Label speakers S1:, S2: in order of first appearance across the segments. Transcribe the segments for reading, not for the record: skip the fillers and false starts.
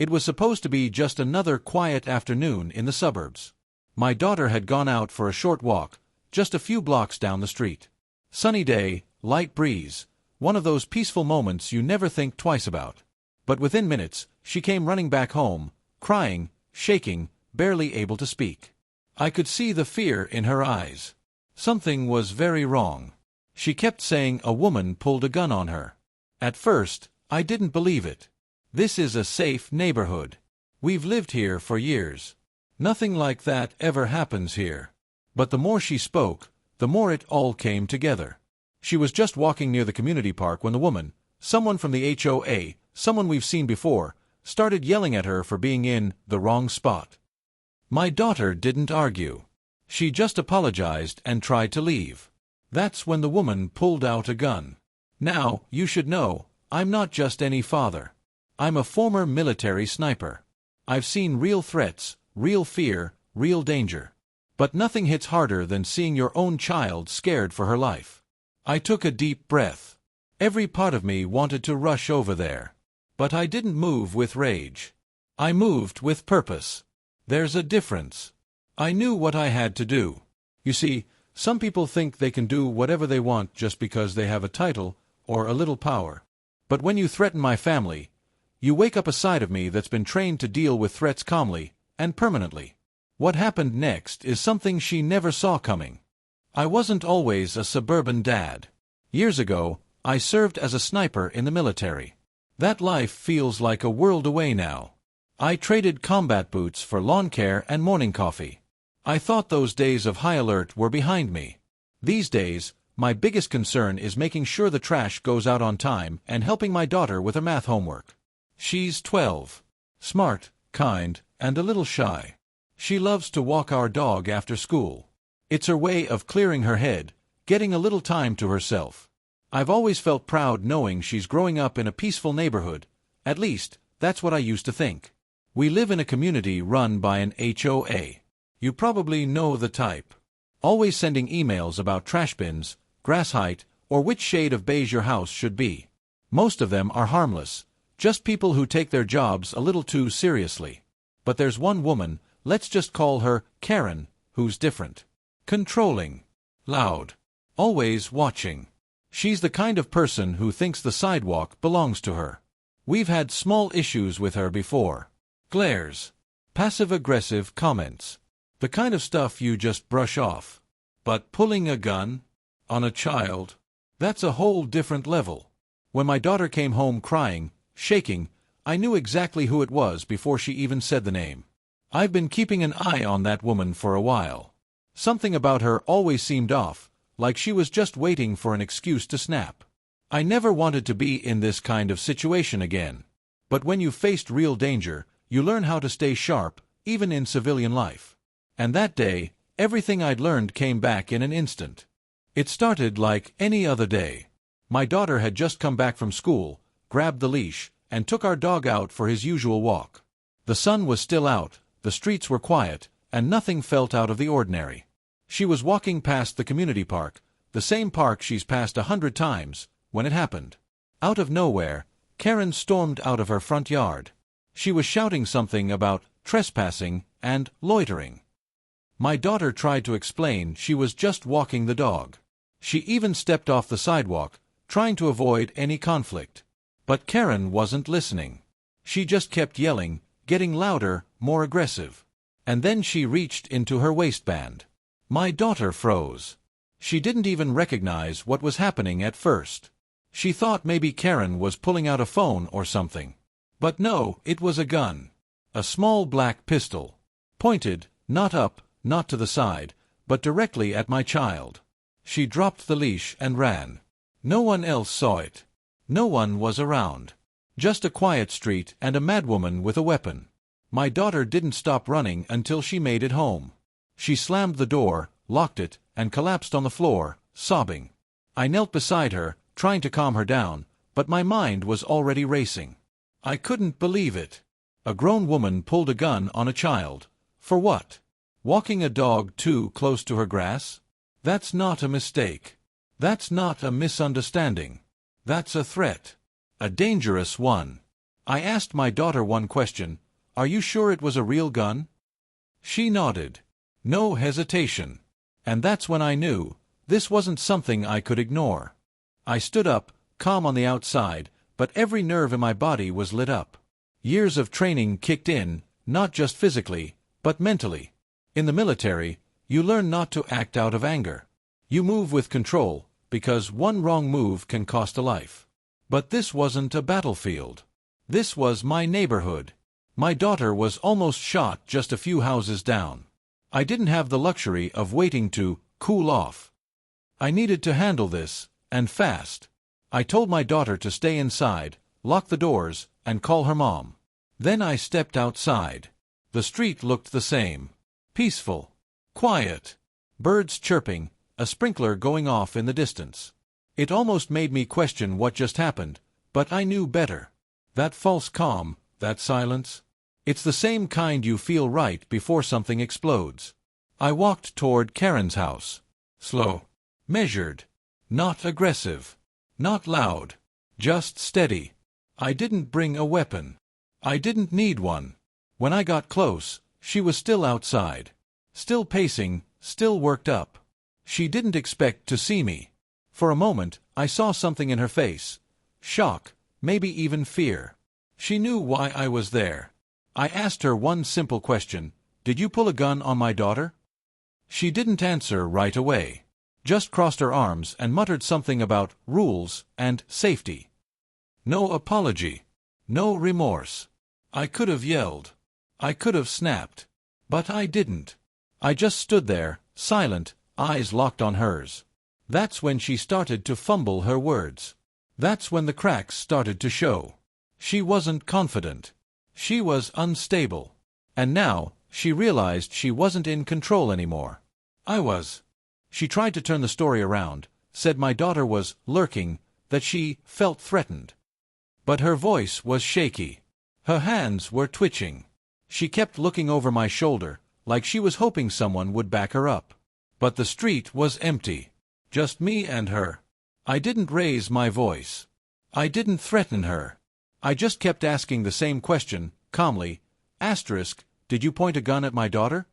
S1: It was supposed to be just another quiet afternoon in the suburbs. My daughter had gone out for a short walk, just a few blocks down the street. Sunny day, light breeze, one of those peaceful moments you never think twice about. But within minutes, she came running back home, crying, shaking, barely able to speak. I could see the fear in her eyes. Something was very wrong. She kept saying a woman pulled a gun on her. At first, I didn't believe it. This is a safe neighborhood. We've lived here for years. Nothing like that ever happens here. But the more she spoke, the more it all came together. She was just walking near the community park when the woman, someone from the HOA, someone we've seen before, started yelling at her for being in the wrong spot. My daughter didn't argue. She just apologized and tried to leave. That's when the woman pulled out a gun. Now, you should know, I'm not just any father. I'm a former military sniper. I've seen real threats, real fear, real danger. But nothing hits harder than seeing your own child scared for her life. I took a deep breath. Every part of me wanted to rush over there. But I didn't move with rage. I moved with purpose. There's a difference. I knew what I had to do. You see, some people think they can do whatever they want just because they have a title or a little power. But when you threaten my family, you wake up a side of me that's been trained to deal with threats calmly and permanently. What happened next is something she never saw coming. I wasn't always a suburban dad. Years ago, I served as a sniper in the military. That life feels like a world away now. I traded combat boots for lawn care and morning coffee. I thought those days of high alert were behind me. These days, my biggest concern is making sure the trash goes out on time and helping my daughter with her math homework. She's 12. Smart, kind, and a little shy. She loves to walk our dog after school. It's her way of clearing her head, getting a little time to herself. I've always felt proud knowing she's growing up in a peaceful neighborhood. At least, that's what I used to think. We live in a community run by an HOA. You probably know the type. Always sending emails about trash bins, grass height, or which shade of beige your house should be. Most of them are harmless, just people who take their jobs a little too seriously. But there's one woman, let's just call her Karen, who's different. Controlling. Loud. Always watching. She's the kind of person who thinks the sidewalk belongs to her. We've had small issues with her before. Glares. Passive-aggressive comments. The kind of stuff you just brush off. But pulling a gun on a child, that's a whole different level. When my daughter came home crying, shaking, I knew exactly who it was before she even said the name. I've been keeping an eye on that woman for a while. Something about her always seemed off, like she was just waiting for an excuse to snap. I never wanted to be in this kind of situation again. But when you've faced real danger, you learn how to stay sharp, even in civilian life. And that day, everything I'd learned came back in an instant. It started like any other day. My daughter had just come back from school, grabbed the leash, and took our dog out for his usual walk. The sun was still out, the streets were quiet, and nothing felt out of the ordinary. She was walking past the community park, the same park she's passed 100 times, when it happened. Out of nowhere, Karen stormed out of her front yard. She was shouting something about trespassing and loitering. My daughter tried to explain she was just walking the dog. She even stepped off the sidewalk, trying to avoid any conflict. But Karen wasn't listening. She just kept yelling, getting louder, more aggressive. And then she reached into her waistband. My daughter froze. She didn't even recognize what was happening at first. She thought maybe Karen was pulling out a phone or something. But no, it was a gun. A small black pistol. Pointed, not up, not to the side, but directly at my child. She dropped the leash and ran. No one else saw it. No one was around. Just a quiet street and a madwoman with a weapon. My daughter didn't stop running until she made it home. She slammed the door, locked it, and collapsed on the floor, sobbing. I knelt beside her, trying to calm her down, but my mind was already racing. I couldn't believe it. A grown woman pulled a gun on a child. For what? Walking a dog too close to her grass? That's not a mistake. That's not a misunderstanding. That's a threat. A dangerous one. I asked my daughter one question. Are you sure it was a real gun? She nodded. No hesitation. And that's when I knew this wasn't something I could ignore. I stood up, calm on the outside, but every nerve in my body was lit up. Years of training kicked in, not just physically, but mentally. In the military, you learn not to act out of anger. You move with control, because one wrong move can cost a life. But this wasn't a battlefield. This was my neighborhood. My daughter was almost shot just a few houses down. I didn't have the luxury of waiting to cool off. I needed to handle this, and fast. I told my daughter to stay inside, lock the doors, and call her mom. Then I stepped outside. The street looked the same. Peaceful. Quiet. Birds chirping, a sprinkler going off in the distance. It almost made me question what just happened, but I knew better. That false calm, that silence. It's the same kind you feel right before something explodes. I walked toward Karen's house. Slow. Measured. Not aggressive. Not loud. Just steady. I didn't bring a weapon. I didn't need one. When I got close, she was still outside. Still pacing, still worked up. She didn't expect to see me. For a moment, I saw something in her face. Shock, maybe even fear. She knew why I was there. I asked her one simple question. Did you pull a gun on my daughter? She didn't answer right away. Just crossed her arms and muttered something about rules and safety. No apology. No remorse. I could have yelled. I could have snapped. But I didn't. I just stood there, silent, eyes locked on hers. That's when she started to fumble her words. That's when the cracks started to show. She wasn't confident. She was unstable. And now, she realized she wasn't in control anymore. I was. She tried to turn the story around, said my daughter was lurking, that she felt threatened. But her voice was shaky. Her hands were twitching. She kept looking over my shoulder, like she was hoping someone would back her up. But the street was empty. Just me and her. I didn't raise my voice. I didn't threaten her. I just kept asking the same question, calmly. Asterisk, did you point a gun at my daughter?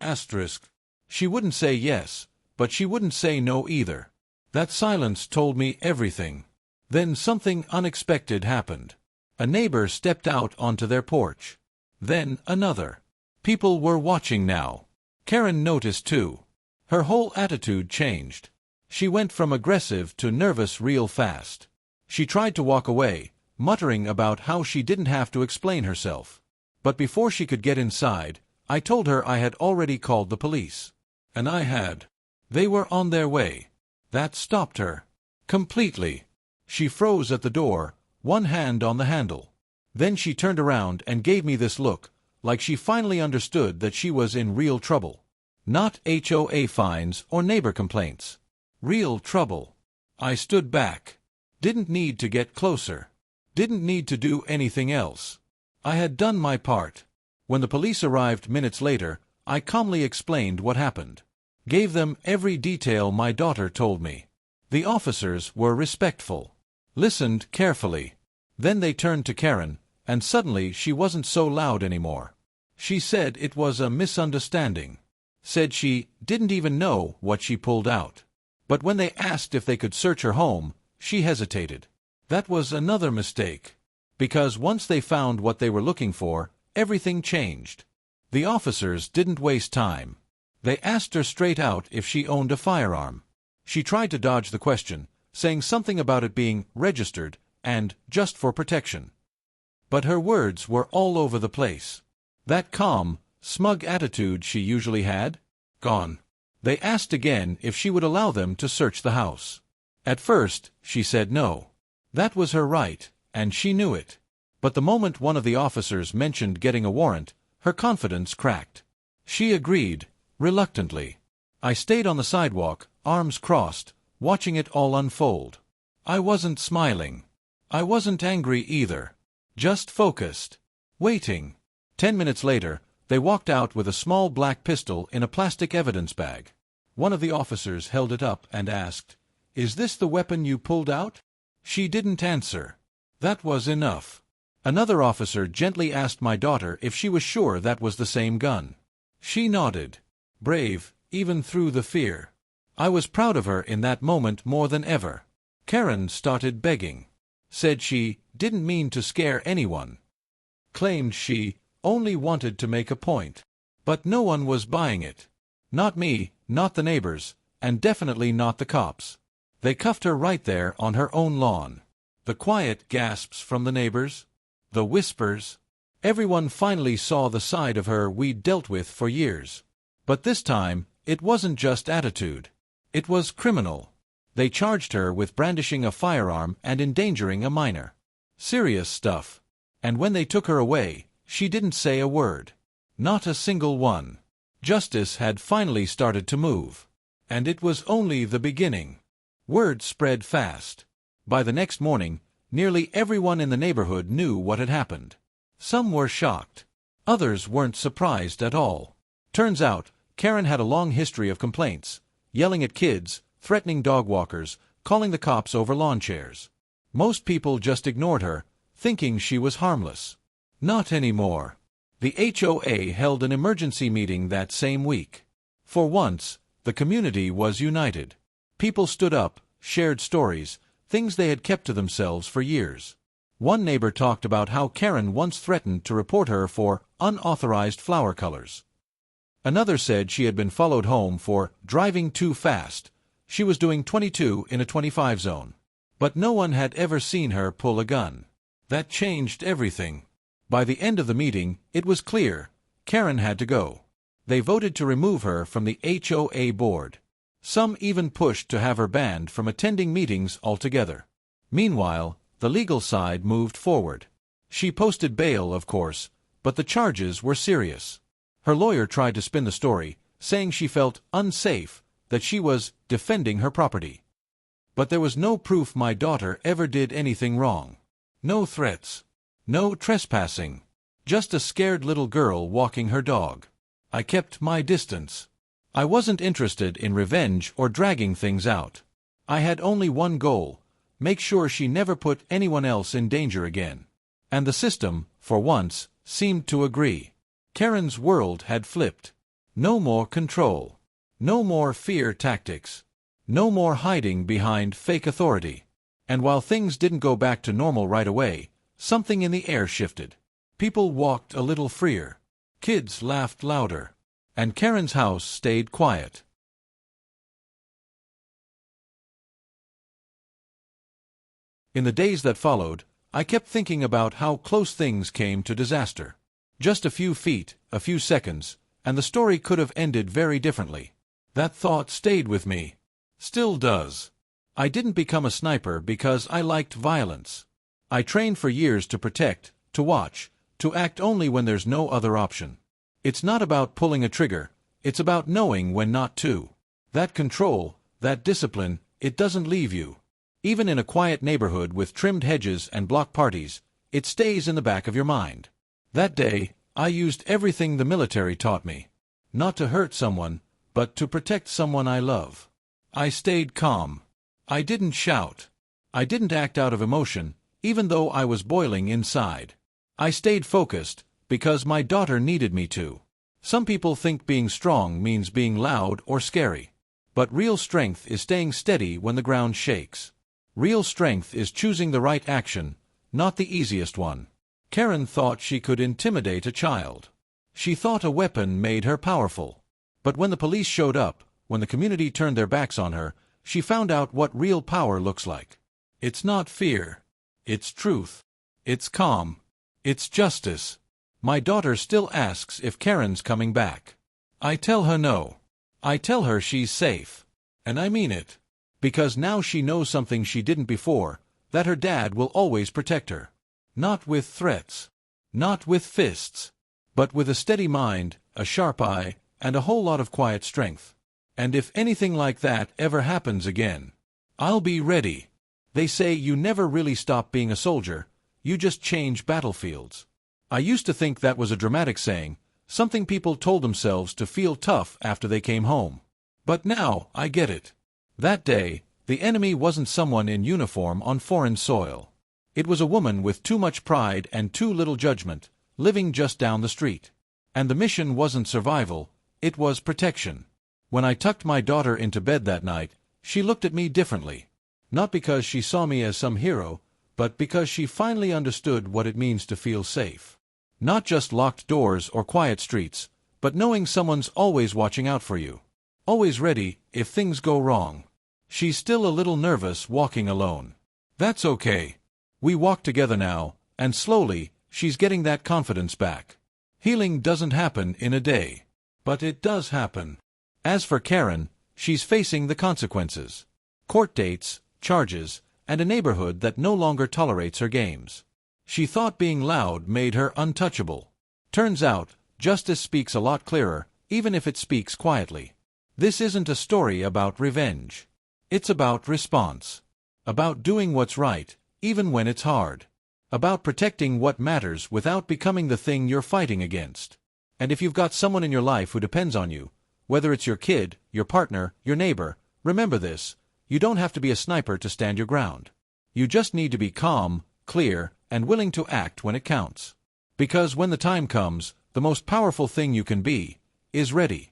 S1: Asterisk. She wouldn't say yes, but she wouldn't say no either. That silence told me everything. Then something unexpected happened. A neighbor stepped out onto their porch. Then another. People were watching now. Karen noticed too. Her whole attitude changed. She went from aggressive to nervous real fast. She tried to walk away, muttering about how she didn't have to explain herself. But before she could get inside, I told her I had already called the police. And I had. They were on their way. That stopped her. Completely. She froze at the door, one hand on the handle. Then she turned around and gave me this look, like she finally understood that she was in real trouble. Not HOA fines or neighbor complaints. Real trouble. I stood back. Didn't need to get closer. Didn't need to do anything else. I had done my part. When the police arrived minutes later, I calmly explained what happened. Gave them every detail my daughter told me. The officers were respectful. Listened carefully. Then they turned to Karen, and suddenly she wasn't so loud anymore. She said it was a misunderstanding. Said she didn't even know what she pulled out. But when they asked if they could search her home, she hesitated. That was another mistake. Because once they found what they were looking for, everything changed. The officers didn't waste time. They asked her straight out if she owned a firearm. She tried to dodge the question, saying something about it being registered and just for protection. But her words were all over the place. That calm, smug attitude she usually had, gone. They asked again if she would allow them to search the house. At first, she said no. That was her right, and she knew it. But the moment one of the officers mentioned getting a warrant, her confidence cracked. She agreed, reluctantly. I stayed on the sidewalk, arms crossed, watching it all unfold. I wasn't smiling. I wasn't angry either. Just focused. Waiting. 10 minutes later, they walked out with a small black pistol in a plastic evidence bag. One of the officers held it up and asked, "Is this the weapon you pulled out?" She didn't answer. That was enough. Another officer gently asked my daughter if she was sure that was the same gun. She nodded. Brave, even through the fear. I was proud of her in that moment more than ever. Karen started begging. Said she didn't mean to scare anyone. Claimed she only wanted to make a point. But no one was buying it. Not me, not the neighbors, and definitely not the cops. They cuffed her right there on her own lawn. The quiet gasps from the neighbors. The whispers. Everyone finally saw the side of her we'd dealt with for years. But this time, it wasn't just attitude. It was criminal. They charged her with brandishing a firearm and endangering a minor. Serious stuff. And when they took her away, she didn't say a word. Not a single one. Justice had finally started to move. And it was only the beginning. Word spread fast. By the next morning, nearly everyone in the neighborhood knew what had happened. Some were shocked. Others weren't surprised at all. Turns out, Karen had a long history of complaints. Yelling at kids, threatening dog walkers, calling the cops over lawn chairs. Most people just ignored her, thinking she was harmless. Not anymore. The HOA held an emergency meeting that same week. For once, the community was united. People stood up, shared stories, things they had kept to themselves for years. One neighbor talked about how Karen once threatened to report her for unauthorized flower colors. Another said she had been followed home for driving too fast. She was doing 22 in a 25 zone. But no one had ever seen her pull a gun. That changed everything. By the end of the meeting, it was clear. Karen had to go. They voted to remove her from the HOA board. Some even pushed to have her banned from attending meetings altogether. Meanwhile, the legal side moved forward. She posted bail, of course, but the charges were serious. Her lawyer tried to spin the story, saying she felt unsafe, that she was defending her property. But there was no proof my daughter ever did anything wrong. No threats. No trespassing. Just a scared little girl walking her dog. I kept my distance. I wasn't interested in revenge or dragging things out. I had only one goal: make sure she never put anyone else in danger again. And the system, for once, seemed to agree. Karen's world had flipped. No more control. No more fear tactics. No more hiding behind fake authority. And while things didn't go back to normal right away, something in the air shifted. People walked a little freer. Kids laughed louder. And Karen's house stayed quiet. In the days that followed, I kept thinking about how close things came to disaster. Just a few feet, a few seconds, and the story could have ended very differently. That thought stayed with me. Still does. I didn't become a sniper because I liked violence. I trained for years to protect, to watch, to act only when there's no other option. It's not about pulling a trigger, it's about knowing when not to. That control, that discipline, it doesn't leave you. Even in a quiet neighborhood with trimmed hedges and block parties, it stays in the back of your mind. That day, I used everything the military taught me. Not to hurt someone, but to protect someone I love. I stayed calm. I didn't shout. I didn't act out of emotion, even though I was boiling inside. I stayed focused, because my daughter needed me to. Some people think being strong means being loud or scary. But real strength is staying steady when the ground shakes. Real strength is choosing the right action, not the easiest one. Karen thought she could intimidate a child. She thought a weapon made her powerful. But when the police showed up, when the community turned their backs on her, she found out what real power looks like. It's not fear. It's truth. It's calm. It's justice. My daughter still asks if Karen's coming back. I tell her no. I tell her she's safe. And I mean it. Because now she knows something she didn't before, that her dad will always protect her. Not with threats. Not with fists. But with a steady mind, a sharp eye, and a whole lot of quiet strength. And if anything like that ever happens again, I'll be ready. They say you never really stop being a soldier, you just change battlefields. I used to think that was a dramatic saying, something people told themselves to feel tough after they came home. But now I get it. That day, the enemy wasn't someone in uniform on foreign soil. It was a woman with too much pride and too little judgment, living just down the street. And the mission wasn't survival, it was protection. When I tucked my daughter into bed that night, she looked at me differently. Not because she saw me as some hero, but because she finally understood what it means to feel safe. Not just locked doors or quiet streets, but knowing someone's always watching out for you. Always ready if things go wrong. She's still a little nervous walking alone. That's okay. We walk together now, and slowly, she's getting that confidence back. Healing doesn't happen in a day. But it does happen. As for Karen, she's facing the consequences. Court dates, charges, and a neighborhood that no longer tolerates her games. She thought being loud made her untouchable. Turns out, justice speaks a lot clearer, even if it speaks quietly. This isn't a story about revenge. It's about response. About doing what's right, even when it's hard. About protecting what matters without becoming the thing you're fighting against. And if you've got someone in your life who depends on you, whether it's your kid, your partner, your neighbor, remember this: you don't have to be a sniper to stand your ground. You just need to be calm, clear, and willing to act when it counts. Because when the time comes, the most powerful thing you can be is ready.